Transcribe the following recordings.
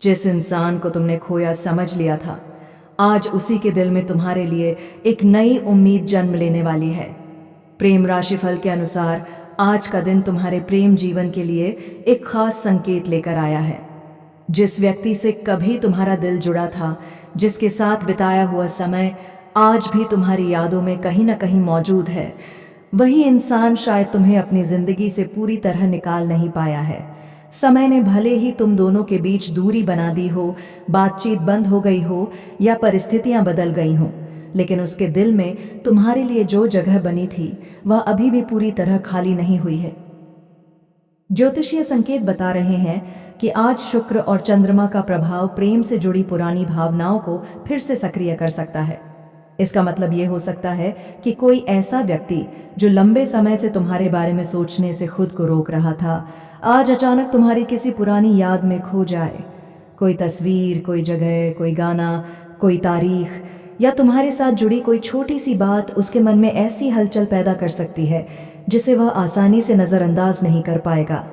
जिस इंसान को तुमने खोया समझ लिया था, आज उसी के दिल में तुम्हारे लिए एक नई उम्मीद जन्म लेने वाली है। प्रेम राशिफल के अनुसार आज का दिन तुम्हारे प्रेम जीवन के लिए एक खास संकेत लेकर आया है। जिस व्यक्ति से कभी तुम्हारा दिल जुड़ा था, जिसके साथ बिताया हुआ समय आज भी तुम्हारी यादों में कहीं ना कहीं मौजूद है, वही इंसान शायद तुम्हें अपनी जिंदगी से पूरी तरह निकाल नहीं पाया है। समय ने भले ही तुम दोनों के बीच दूरी बना दी हो, बातचीत बंद हो गई हो या परिस्थितियां बदल गई हों, लेकिन उसके दिल में तुम्हारे लिए जो जगह बनी थी वह अभी भी पूरी तरह खाली नहीं हुई है। ज्योतिषीय संकेत बता रहे हैं कि आज शुक्र और चंद्रमा का प्रभाव प्रेम से जुड़ी पुरानी भावनाओं को फिर से सक्रिय कर सकता है। इसका मतलब ये हो सकता है कि कोई ऐसा व्यक्ति जो लंबे समय से तुम्हारे बारे में सोचने से खुद को रोक रहा था, आज अचानक तुम्हारी किसी पुरानी याद में खो जाए। कोई तस्वीर, कोई जगह, कोई गाना, कोई तारीख या तुम्हारे साथ जुड़ी कोई छोटी सी बात उसके मन में ऐसी हलचल पैदा कर सकती है जिसे वह आसानी से नज़रअंदाज नहीं कर पाएगा।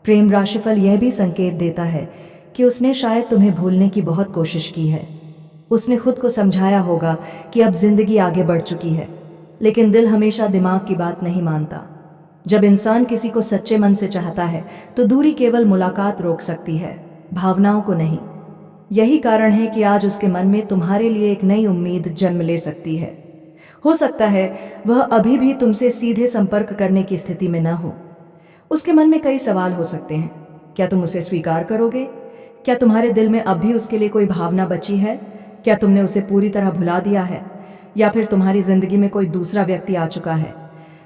प्रेम राशिफल यह भी संकेत देता है कि उसने शायद तुम्हें भूलने की बहुत कोशिश की है। उसने खुद को समझाया होगा कि अब जिंदगी आगे बढ़ चुकी है, लेकिन दिल हमेशा दिमाग की बात नहीं मानता। जब इंसान किसी को सच्चे मन से चाहता है तो दूरी केवल मुलाकात रोक सकती है, भावनाओं को नहीं। यही कारण है कि आज उसके मन में तुम्हारे लिए एक नई उम्मीद जन्म ले सकती है। हो सकता है वह अभी भी तुमसे सीधे संपर्क करने की स्थिति में न हो। उसके मन में कई सवाल हो सकते हैं। क्या तुम उसे स्वीकार करोगे? क्या तुम्हारे दिल में अब भी उसके लिए कोई भावना बची है? क्या तुमने उसे पूरी तरह भुला दिया है, या फिर तुम्हारी जिंदगी में कोई दूसरा व्यक्ति आ चुका है?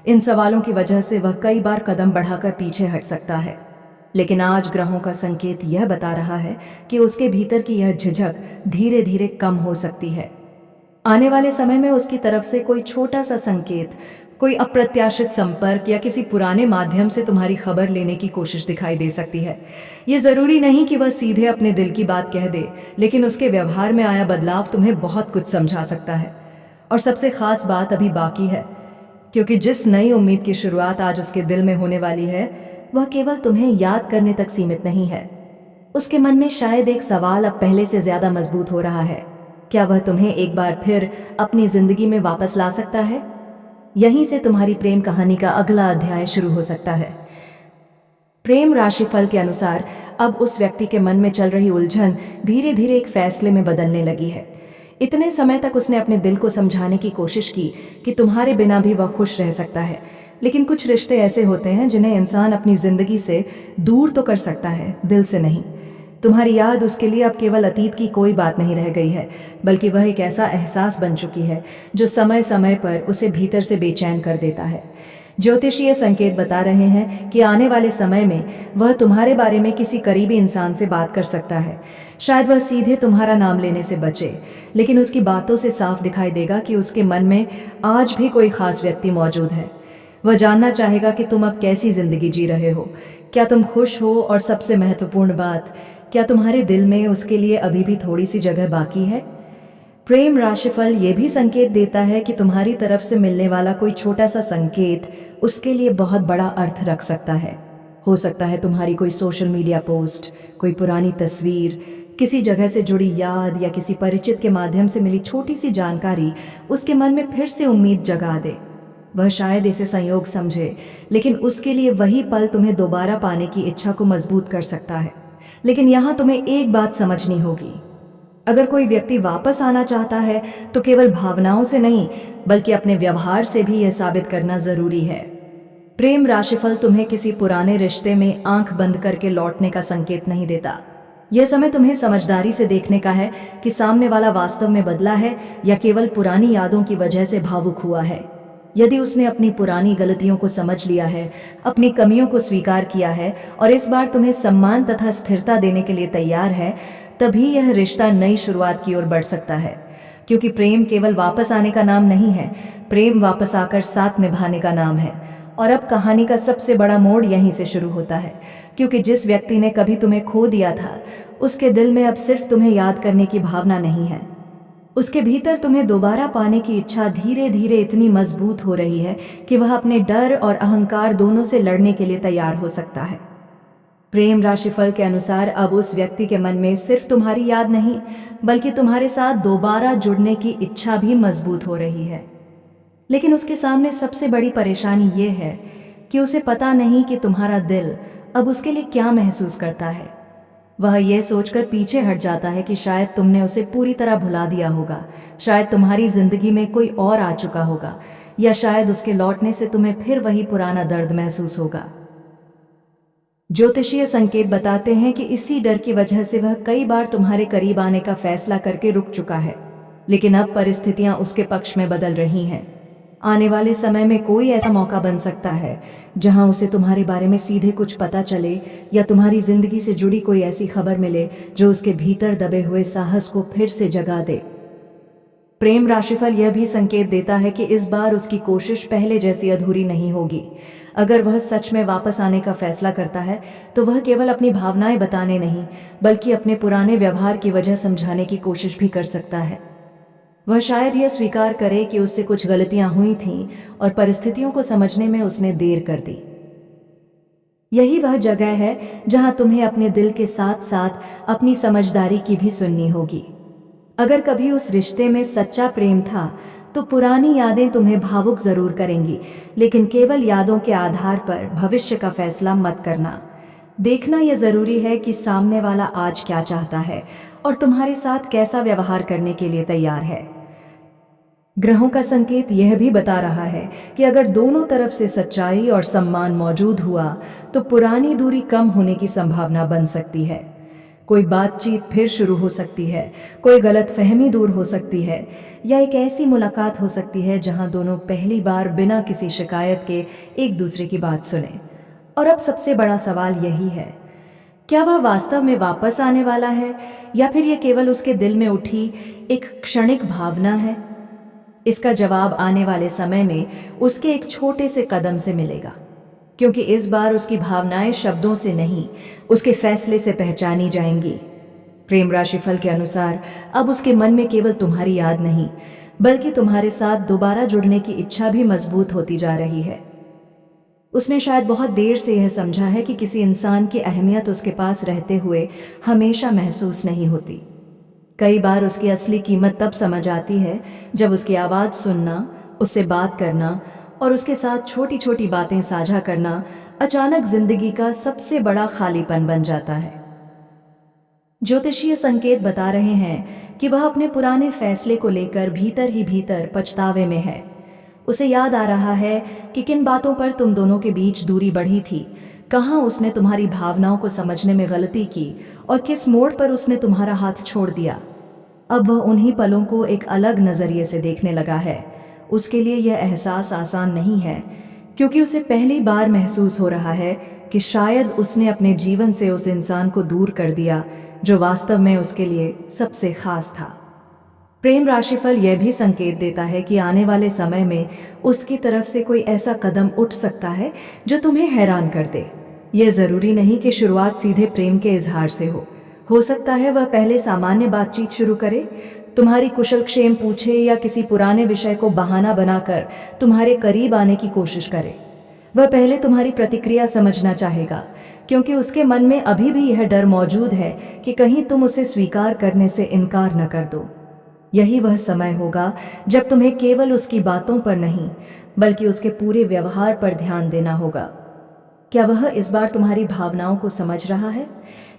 इन सवालों की वजह से वह कई बार कदम बढ़ाकर पीछे हट सकता है, लेकिन आज ग्रहों का संकेत यह बता रहा है कि उसके भीतर की यह झिझक धीरे धीरे कम हो सकती है। आने वाले समय में उसकी तरफ से कोई छोटा सा संकेत, कोई अप्रत्याशित संपर्क या किसी पुराने माध्यम से तुम्हारी खबर लेने की कोशिश दिखाई दे सकती है। ये जरूरी नहीं कि वह सीधे अपने दिल की बात कह दे, लेकिन उसके व्यवहार में आया बदलाव तुम्हें बहुत कुछ समझा सकता है। और सबसे खास बात अभी बाकी है, क्योंकि जिस नई उम्मीद की शुरुआत आज उसके दिल में होने वाली है, वह केवल तुम्हें याद करने तक सीमित नहीं है। उसके मन में शायद एक सवाल अब पहले से ज्यादा मजबूत हो रहा है। क्या वह तुम्हें एक बार फिर अपनी जिंदगी में वापस ला सकता है? यहीं से तुम्हारी प्रेम कहानी का अगला अध्याय शुरू हो सकता है। प्रेम राशिफल के अनुसार अब उस व्यक्ति के मन में चल रही उलझन धीरे धीरे एक फैसले में बदलने लगी है। इतने समय तक उसने अपने दिल को समझाने की कोशिश की कि तुम्हारे बिना भी वह खुश रह सकता है, लेकिन कुछ रिश्ते ऐसे होते हैं जिन्हें इंसान अपनी जिंदगी से दूर तो कर सकता है, दिल से नहीं। तुम्हारी याद उसके लिए अब केवल अतीत की कोई बात नहीं रह गई है, बल्कि वह एक ऐसा एहसास बन चुकी है जो समय समय पर उसे भीतर से बेचैन कर देता है। ज्योतिषीय संकेत बता रहे हैं कि आने वाले समय में वह तुम्हारे बारे में किसी करीबी इंसान से बात कर सकता है। शायद वह सीधे तुम्हारा नाम लेने से बचे, लेकिन उसकी बातों से साफ दिखाई देगा कि उसके मन में आज भी कोई खास व्यक्ति मौजूद है। वह जानना चाहेगा कि तुम अब कैसी जिंदगी जी रहे हो, क्या तुम खुश हो, और सबसे महत्वपूर्ण बात, क्या तुम्हारे दिल में उसके लिए अभी भी थोड़ी सी जगह बाकी है। प्रेम राशिफल ये भी संकेत देता है कि तुम्हारी तरफ से मिलने वाला कोई छोटा सा संकेत उसके लिए बहुत बड़ा अर्थ रख सकता है। हो सकता है तुम्हारी कोई सोशल मीडिया पोस्ट, कोई पुरानी तस्वीर, किसी जगह से जुड़ी याद या किसी परिचित के माध्यम से मिली छोटी सी जानकारी उसके मन में फिर से उम्मीद जगा दे। वह शायद इसे संयोग समझे, लेकिन उसके लिए वही पल तुम्हें दोबारा पाने की इच्छा को मजबूत कर सकता है। लेकिन यहाँ तुम्हें एक बात समझनी होगी, अगर कोई व्यक्ति वापस आना चाहता है तो केवल भावनाओं से नहीं, बल्कि अपने व्यवहार से भी यह साबित करना जरूरी है। प्रेम राशिफल तुम्हें किसी पुराने रिश्ते में आंख बंद करके लौटने का संकेत नहीं देता। यह समय तुम्हें समझदारी से देखने का है कि सामने वाला वास्तव में बदला है या केवल पुरानी यादों की वजह से भावुक हुआ है। यदि उसने अपनी पुरानी गलतियों को समझ लिया है, अपनी कमियों को स्वीकार किया है और इस बार तुम्हें सम्मान तथा स्थिरता देने के लिए तैयार है, तभी यह रिश्ता नई शुरुआत की ओर बढ़ सकता है। क्योंकि प्रेम केवल वापस आने का नाम नहीं है, प्रेम वापस आकर साथ निभाने का नाम है। और अब कहानी का सबसे बड़ा मोड़ यहीं से शुरू होता है, क्योंकि जिस व्यक्ति ने कभी तुम्हें खो दिया था, उसके दिल में अब सिर्फ तुम्हें याद करने की भावना नहीं है, उसके भीतर तुम्हें दोबारा पाने की इच्छा धीरे धीरे इतनी मजबूत हो रही है कि वह अपने डर और अहंकार दोनों से लड़ने के लिए तैयार हो सकता है। प्रेम राशिफल के अनुसार अब उस व्यक्ति के मन में सिर्फ तुम्हारी याद नहीं, बल्कि तुम्हारे साथ दोबारा जुड़ने की इच्छा भी मजबूत हो रही है। लेकिन उसके सामने सबसे बड़ी परेशानी ये है कि उसे पता नहीं कि तुम्हारा दिल अब उसके लिए क्या महसूस करता है। वह यह सोचकर पीछे हट जाता है कि शायद तुमने उसे पूरी तरह भुला दिया होगा, शायद तुम्हारी जिंदगी में कोई और आ चुका होगा, या शायद उसके लौटने से तुम्हें फिर वही पुराना दर्द महसूस होगा। ज्योतिषीय संकेत बताते हैं कि इसी डर की वजह से वह कई बार तुम्हारे करीब आने का फैसला करके रुक चुका है, लेकिन अब परिस्थितियां उसके पक्ष में बदल रही हैं। आने वाले समय में कोई ऐसा मौका बन सकता है जहां उसे तुम्हारे बारे में सीधे कुछ पता चले, या तुम्हारी जिंदगी से जुड़ी कोई ऐसी खबर मिले जो उसके भीतर दबे हुए साहस को फिर से जगा दे। प्रेम राशिफल यह भी संकेत देता है कि इस बार उसकी कोशिश पहले जैसी अधूरी नहीं होगी। अगर वह सच में वापस आने का फैसला करता है तो वह केवल अपनी भावनाएं बताने नहीं, बल्कि अपने पुराने व्यवहार की वजह समझाने की कोशिश भी कर सकता है। वह शायद यह स्वीकार करे कि उससे कुछ गलतियां हुई थीं और परिस्थितियों को समझने में उसने देर कर दी। यही वह जगह है जहां तुम्हें अपने दिल के साथ साथ अपनी समझदारी की भी सुननी होगी। अगर कभी उस रिश्ते में सच्चा प्रेम था तो पुरानी यादें तुम्हें भावुक जरूर करेंगी, लेकिन केवल यादों के आधार पर भविष्य का फैसला मत करना। देखना यह जरूरी है कि सामने वाला आज क्या चाहता है और तुम्हारे साथ कैसा व्यवहार करने के लिए तैयार है। ग्रहों का संकेत यह भी बता रहा है कि अगर दोनों तरफ से सच्चाई और सम्मान मौजूद हुआ तो पुरानी दूरी कम होने की संभावना बन सकती है। कोई बातचीत फिर शुरू हो सकती है, कोई गलतफहमी दूर हो सकती है, या एक ऐसी मुलाकात हो सकती है जहां दोनों पहली बार बिना किसी शिकायत के एक दूसरे की बात सुने। और अब सबसे बड़ा सवाल यही है, क्या वह वास्तव में वापस आने वाला है या फिर यह केवल उसके दिल में उठी एक क्षणिक भावना है? इसका जवाब आने वाले समय में उसके एक छोटे से कदम से मिलेगा, क्योंकि इस बार उसकी भावनाएं शब्दों से नहीं, उसके फैसले से पहचानी जाएंगी। प्रेम राशिफल के अनुसार अब उसके मन में केवल तुम्हारी याद नहीं, बल्कि तुम्हारे साथ दोबारा जुड़ने की इच्छा भी मजबूत होती जा रही है। उसने शायद बहुत देर से यह समझा है कि किसी इंसान की अहमियत उसके पास रहते हुए हमेशा महसूस नहीं होती। कई बार उसकी असली कीमत तब समझ आती है जब उसकी आवाज़ सुनना, उससे बात करना और उसके साथ छोटी छोटी बातें साझा करना अचानक जिंदगी का सबसे बड़ा खालीपन बन जाता है। ज्योतिषीय संकेत बता रहे हैं कि वह अपने पुराने फैसले को लेकर भीतर ही भीतर पछतावे में है। उसे याद आ रहा है कि किन बातों पर तुम दोनों के बीच दूरी बढ़ी थी, कहाँ उसने तुम्हारी भावनाओं को समझने में गलती की और किस मोड़ पर उसने तुम्हारा हाथ छोड़ दिया। अब वह उन्हीं पलों को एक अलग नज़रिए से देखने लगा है। उसके लिए यह एहसास आसान नहीं है, क्योंकि उसे पहली बार महसूस हो रहा है कि शायद उसने अपने जीवन से उस इंसान को दूर कर दिया जो वास्तव में उसके लिए सबसे खास था। प्रेम राशिफल यह भी संकेत देता है कि आने वाले समय में उसकी तरफ से कोई ऐसा कदम उठ सकता है जो तुम्हें हैरान कर दे। यह जरूरी नहीं कि शुरुआत सीधे प्रेम के इजहार से हो सकता है वह पहले सामान्य बातचीत शुरू करे, तुम्हारी कुशल क्षेम पूछे या किसी पुराने विषय को बहाना बनाकर तुम्हारे करीब आने की कोशिश करे। वह पहले तुम्हारी प्रतिक्रिया समझना चाहेगा, क्योंकि उसके मन में अभी भी यह डर मौजूद है कि कहीं तुम उसे स्वीकार करने से इनकार न कर दो। यही वह समय होगा जब तुम्हें केवल उसकी बातों पर नहीं, बल्कि उसके पूरे व्यवहार पर ध्यान देना होगा। क्या वह इस बार तुम्हारी भावनाओं को समझ रहा है?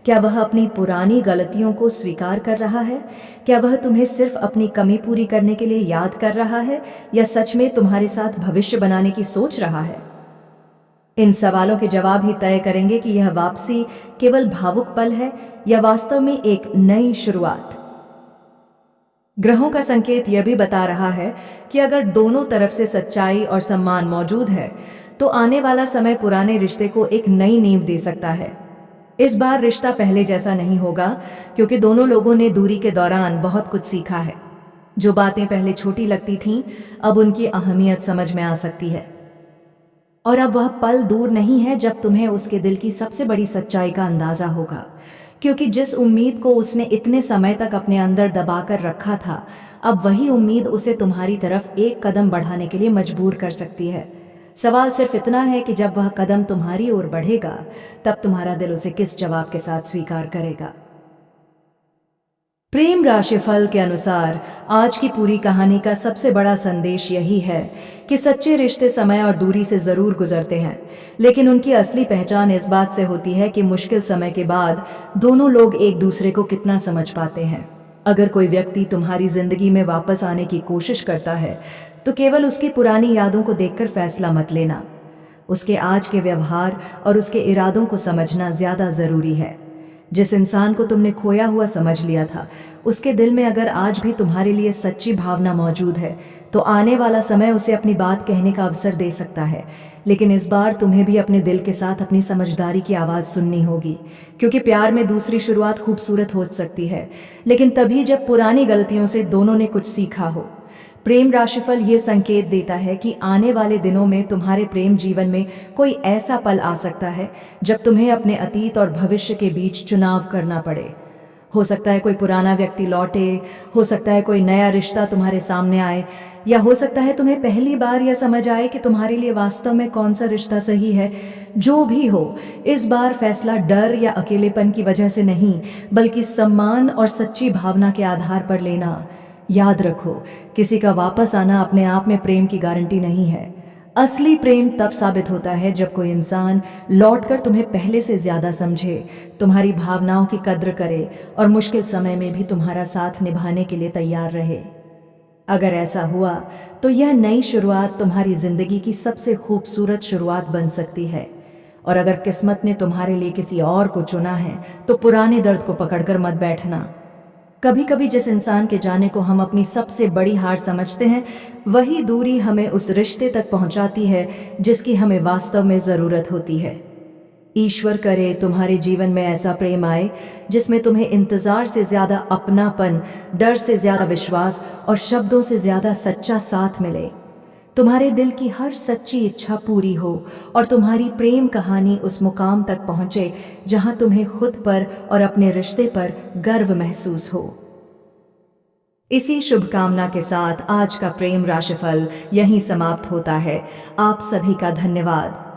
क्या वह अपनी पुरानी गलतियों को स्वीकार कर रहा है? क्या वह तुम्हें सिर्फ अपनी कमी पूरी करने के लिए याद कर रहा है, या सच में तुम्हारे साथ भविष्य बनाने की सोच रहा है? इन सवालों के जवाब ही तय करेंगे कि यह वापसी केवल भावुक पल है या वास्तव में एक नई शुरुआत। ग्रहों का संकेत यह भी बता रहा है कि अगर दोनों तरफ से सच्चाई और सम्मान मौजूद है तो आने वाला समय पुराने रिश्ते को एक नई नींव दे सकता है। इस बार रिश्ता पहले जैसा नहीं होगा, क्योंकि दोनों लोगों ने दूरी के दौरान बहुत कुछ सीखा है। जो बातें पहले छोटी लगती थीं, अब उनकी अहमियत समझ में आ सकती है। और अब वह पल दूर नहीं है जब तुम्हें उसके दिल की सबसे बड़ी सच्चाई का अंदाजा होगा, क्योंकि जिस उम्मीद को उसने इतने समय तक अपने अंदर दबाकर रखा था, अब वही उम्मीद उसे तुम्हारी तरफ एक कदम बढ़ाने के लिए मजबूर कर सकती है। सवाल सिर्फ इतना है कि जब वह कदम तुम्हारी ओर बढ़ेगा, तब तुम्हारा दिल उसे किस जवाब के साथ स्वीकार करेगा। प्रेम राशिफल के अनुसार आज की पूरी कहानी का सबसे बड़ा संदेश यही है कि सच्चे रिश्ते समय और दूरी से जरूर गुजरते हैं, लेकिन उनकी असली पहचान इस बात से होती है कि मुश्किल समय के बाद दोनों लोग एक दूसरे को कितना समझ पाते हैं। अगर कोई व्यक्ति तुम्हारी जिंदगी में वापस आने की कोशिश करता है, तो केवल उसकी पुरानी यादों को देखकर फैसला मत लेना। उसके आज के व्यवहार और उसके इरादों को समझना ज्यादा जरूरी है। जिस इंसान को तुमने खोया हुआ समझ लिया था, उसके दिल में अगर आज भी तुम्हारे लिए सच्ची भावना मौजूद है, तो आने वाला समय उसे अपनी बात कहने का अवसर दे सकता है। लेकिन इस बार तुम्हें भी अपने दिल के साथ अपनी समझदारी की आवाज़ सुननी होगी, क्योंकि प्यार में दूसरी शुरुआत खूबसूरत हो सकती है, लेकिन तभी जब पुरानी गलतियों से दोनों ने कुछ सीखा हो। प्रेम राशिफल ये संकेत देता है कि आने वाले दिनों में तुम्हारे प्रेम जीवन में कोई ऐसा पल आ सकता है जब तुम्हें अपने अतीत और भविष्य के बीच चुनाव करना पड़े। हो सकता है कोई पुराना व्यक्ति लौटे, हो सकता है कोई नया रिश्ता तुम्हारे सामने आए, या हो सकता है तुम्हें पहली बार यह समझ आए कि तुम्हारे लिए वास्तव में कौन सा रिश्ता सही है। जो भी हो, इस बार फैसला डर या अकेलेपन की वजह से नहीं, बल्कि सम्मान और सच्ची भावना के आधार पर लेना। याद रखो, किसी का वापस आना अपने आप में प्रेम की गारंटी नहीं है। असली प्रेम तब साबित होता है जब कोई इंसान लौटकर तुम्हें पहले से ज्यादा समझे, तुम्हारी भावनाओं की कद्र करे और मुश्किल समय में भी तुम्हारा साथ निभाने के लिए तैयार रहे। अगर ऐसा हुआ, तो यह नई शुरुआत तुम्हारी जिंदगी की सबसे खूबसूरत शुरुआत बन सकती है। और अगर किस्मत ने तुम्हारे लिए किसी और को चुना है, तो पुराने दर्द को पकड़कर मत बैठना। कभी कभी जिस इंसान के जाने को हम अपनी सबसे बड़ी हार समझते हैं, वही दूरी हमें उस रिश्ते तक पहुंचाती है जिसकी हमें वास्तव में ज़रूरत होती है। ईश्वर करे तुम्हारे जीवन में ऐसा प्रेम आए जिसमें तुम्हें इंतज़ार से ज़्यादा अपनापन, डर से ज़्यादा विश्वास और शब्दों से ज़्यादा सच्चा साथ मिले। तुम्हारे दिल की हर सच्ची इच्छा पूरी हो और तुम्हारी प्रेम कहानी उस मुकाम तक पहुंचे जहां तुम्हें खुद पर और अपने रिश्ते पर गर्व महसूस हो। इसी शुभकामना के साथ आज का प्रेम राशिफल यहीं समाप्त होता है। आप सभी का धन्यवाद।